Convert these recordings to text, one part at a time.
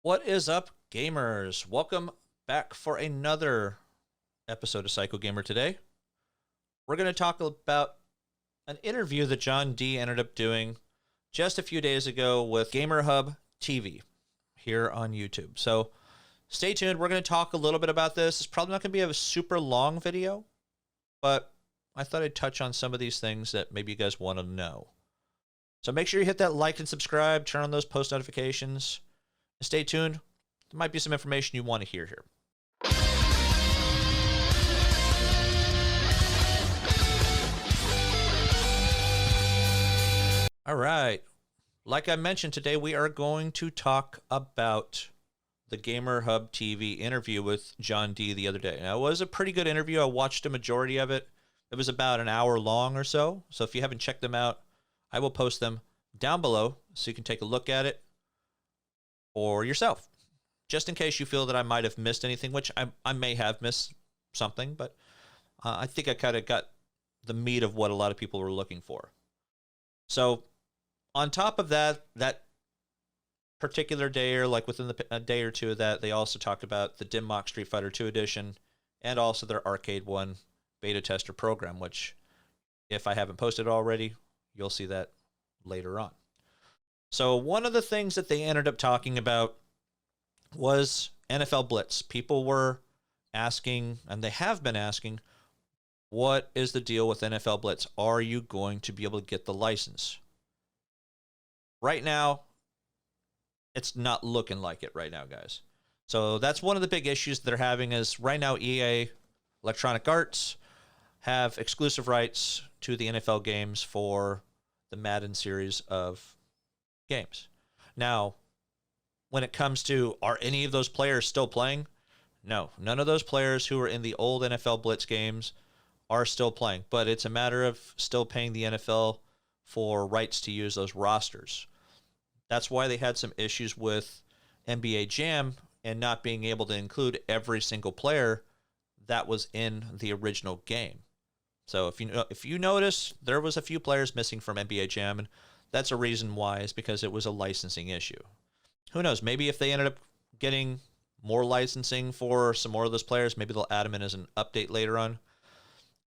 What is up, gamers? Welcome back for another episode of Psycho Gamer today. We're going to talk about an interview that John D ended up doing just a few days ago with GamerhubTV here on YouTube. So stay tuned. We're going to talk a little bit about this. It's probably not going to be a super long video, but I thought I'd touch on some of these things that maybe you guys want to know. So make sure you hit that like and subscribe, turn on those post notifications. Stay tuned. There might be some information you want to hear here. All right. Like I mentioned today, we are going to talk about the GamerhubTV interview with John D the other day. Now, it was a pretty good interview. I watched a majority of it. It was about an hour long or so. So if you haven't checked them out, I will post them down below so you can take a look at it for yourself, just in case you feel that I might have missed anything, which I may have missed something, but I think I kind of got the meat of what a lot of people were looking for. So on top of that particular day, or like within a day or two of that, they also talked about the Dim-Mak Street Fighter 2 edition and also their Arcade1 beta tester program, which if I haven't posted already, you'll see that later on. So one of the things that they ended up talking about was NFL Blitz. People were asking, and they have been asking, what is the deal with NFL Blitz? Are you going to be able to get the license? Right now, it's not looking like it right now, guys. So that's one of the big issues they're having is right now EA, Electronic Arts, have exclusive rights to the NFL games for the Madden series of games. Now, when it comes to are any of those players still playing? No, none of those players who were in the old NFL Blitz games are still playing, but it's a matter of still paying the NFL for rights to use those rosters. That's why they had some issues with NBA Jam and not being able to include every single player that was in the original game. So if you notice, there was a few players missing from NBA Jam, and that's a reason why, is because it was a licensing issue. Who knows? Maybe if they ended up getting more licensing for some more of those players, maybe they'll add them in as an update later on.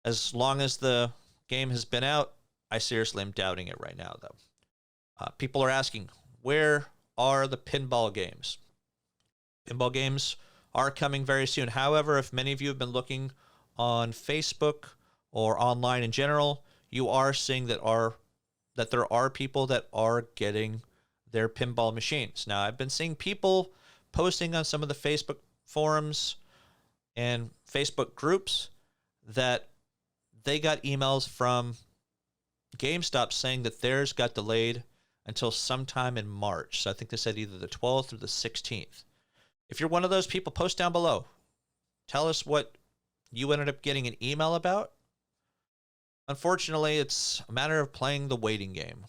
As long as the game has been out, I seriously am doubting it right now, though. People are asking, where are the pinball games? Pinball games are coming very soon. However, if many of you have been looking on Facebook or online in general, you are seeing that there are people that are getting their pinball machines. Now, I've been seeing people posting on some of the Facebook forums and Facebook groups that they got emails from GameStop saying that theirs got delayed until sometime in March. So I think they said either the 12th or the 16th. If you're one of those people, post down below. Tell us what you ended up getting an email about. Unfortunately, it's a matter of playing the waiting game.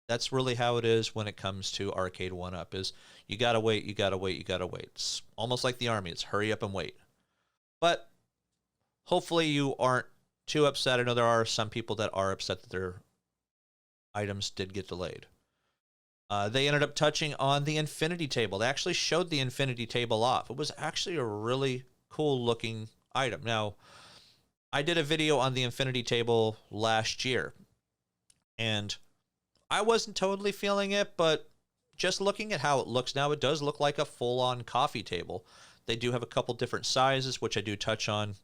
That's really how it is when it comes to Arcade1up, is you gotta wait, you gotta wait, you gotta wait. It's almost like the army. It's hurry up and wait. But hopefully you aren't too upset. I know there are some people that are upset that their items did get delayed. They ended up touching on the infinity table. They actually showed the infinity table off. It was actually a really cool looking item. Now, I did a video on the infinity table last year, and I wasn't totally feeling it, but just looking at how it looks now, it does look like a full-on coffee table. They do have a couple different sizes, which I do touch on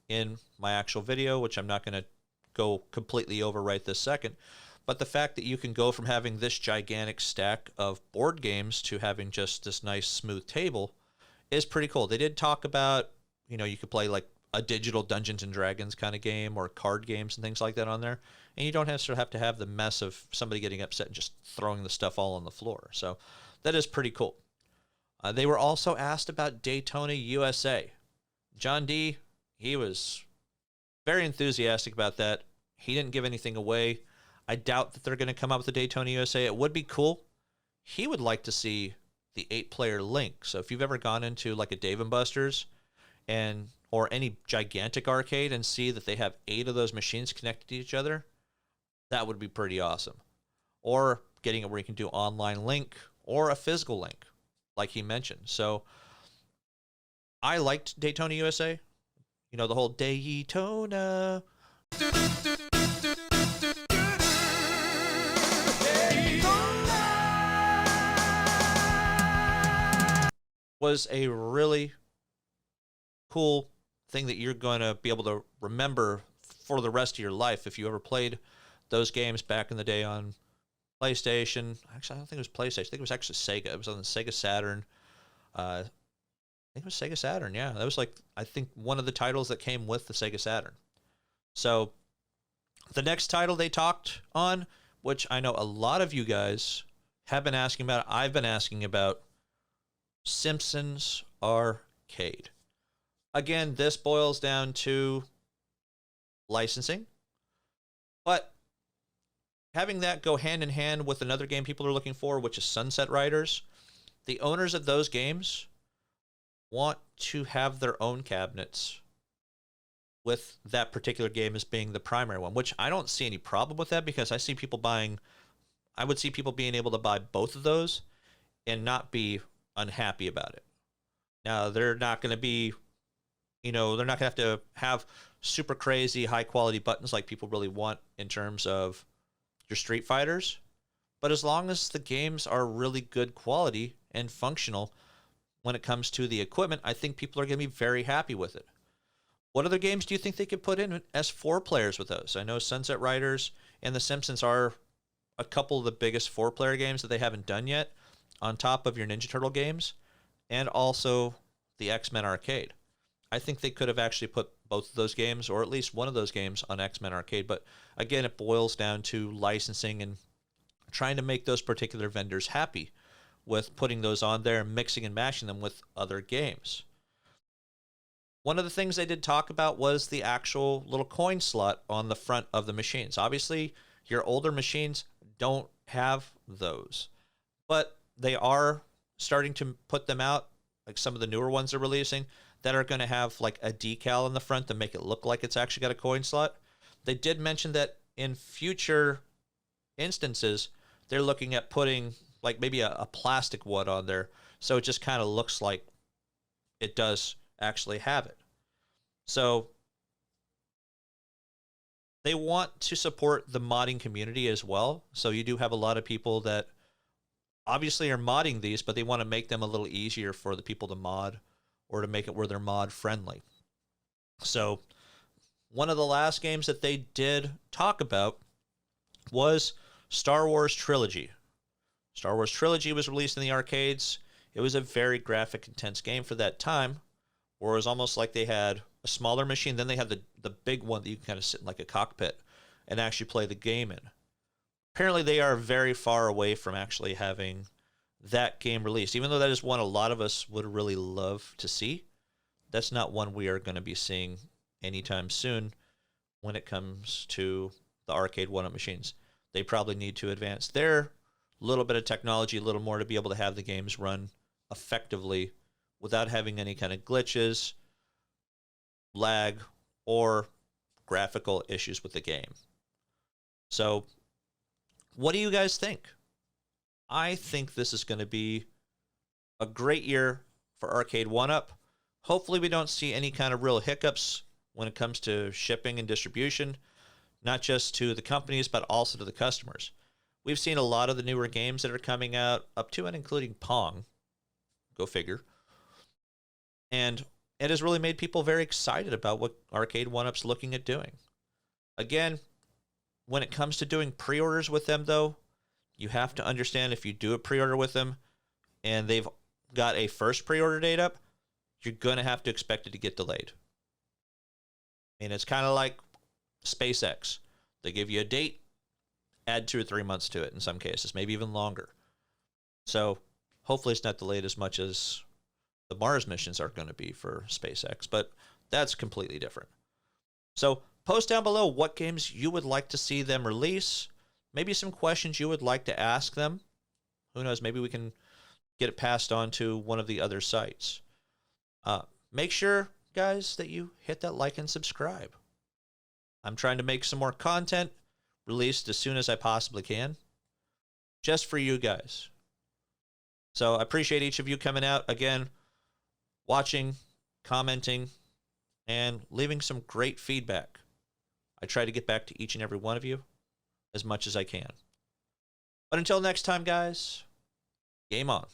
in my actual video, which I'm not going to go completely over right this second. But the fact that you can go from having this gigantic stack of board games to having just this nice smooth table is pretty cool. They did talk about, you could play like a digital Dungeons and Dragons kind of game or card games and things like that on there. And you don't necessarily have to have the mess of somebody getting upset and just throwing the stuff all on the floor. So that is pretty cool. They were also asked about Daytona USA. John D, he was very enthusiastic about that. He didn't give anything away. I doubt that they're going to come up with a Daytona USA. It would be cool. He would like to see the 8-player link. So if you've ever gone into like a Dave & Buster's or any gigantic arcade and see that they have 8 of those machines connected to each other, that would be pretty awesome. Or getting it where you can do online link or a physical link. like he mentioned. So I liked Daytona USA. You know, the whole Daytona. Was a really cool thing that you're going to be able to remember for the rest of your life if you ever played those games back in the day on PlayStation. Actually, I don't think it was PlayStation. I think it was actually Sega. It was on the Sega Saturn. I think it was Sega Saturn. Yeah, that was like, I think, one of the titles that came with the Sega Saturn. So the next title they talked on, which I know a lot of you guys have been asking about, I've been asking about, Simpsons Arcade. Again, this boils down to licensing, but having that go hand in hand with another game people are looking for, which is Sunset Riders. The owners of those games want to have their own cabinets with that particular game as being the primary one, which I don't see any problem with that, because I would see people being able to buy both of those and not be unhappy about it. Now, they're not going to be, they're not going to have super crazy high quality buttons like people really want in terms of your Street Fighters. But as long as the games are really good quality and functional when it comes to the equipment, I think people are going to be very happy with it. What other games do you think they could put in as 4 players with those? I know Sunset Riders and The Simpsons are a couple of the biggest 4-player games that they haven't done yet, on top of your Ninja Turtle games, and also the X-Men Arcade. I think they could have actually put both of those games, or at least one of those games, on X-Men Arcade. But again, it boils down to licensing and trying to make those particular vendors happy with putting those on there and mixing and matching them with other games. One of the things they did talk about was the actual little coin slot on the front of the machines. Obviously, your older machines don't have those, but they are starting to put them out, like some of the newer ones they're releasing, that are going to have like a decal in the front to make it look like it's actually got a coin slot. They did mention that in future instances, they're looking at putting like maybe a plastic one on there, so it just kind of looks like it does actually have it. So they want to support the modding community as well. So you do have a lot of people that obviously are modding these, but they want to make them a little easier for the people to mod, or to make it where they're mod friendly. So one of the last games that they did talk about was Star Wars Trilogy. Star Wars Trilogy was released in the arcades. It was a very graphic intense game for that time, where it was almost like they had a smaller machine, then they had the big one that you can kind of sit in like a cockpit and actually play the game in. Apparently they are very far away from actually having that game released, even though that is one a lot of us would really love to see. That's not one we are going to be seeing anytime soon when it comes to the Arcade1up machines. They probably need to advance their little bit of technology a little more to be able to have the games run effectively without having any kind of glitches, lag, or graphical issues with the game. So what do you guys think? I think this is going to be a great year for Arcade1up. Hopefully we don't see any kind of real hiccups when it comes to shipping and distribution, not just to the companies, but also to the customers. We've seen a lot of the newer games that are coming out, up to and including Pong. Go figure. And it has really made people very excited about what Arcade1up's looking at doing. Again, when it comes to doing pre-orders with them, though, you have to understand, if you do a pre-order with them and they've got a first pre-order date up, you're going to have to expect it to get delayed. And it's kind of like SpaceX. They give you a date, add 2 or 3 months to it in some cases, maybe even longer. So hopefully it's not delayed as much as the Mars missions are going to be for SpaceX, but that's completely different. So post down below what games you would like to see them release, maybe some questions you would like to ask them. Who knows, maybe we can get it passed on to one of the other sites. Make sure, guys, that you hit that like and subscribe. I'm trying to make some more content released as soon as I possibly can, just for you guys. So I appreciate each of you coming out again, watching, commenting, and leaving some great feedback. I try to get back to each and every one of you as much as I can. But until next time, guys, game on.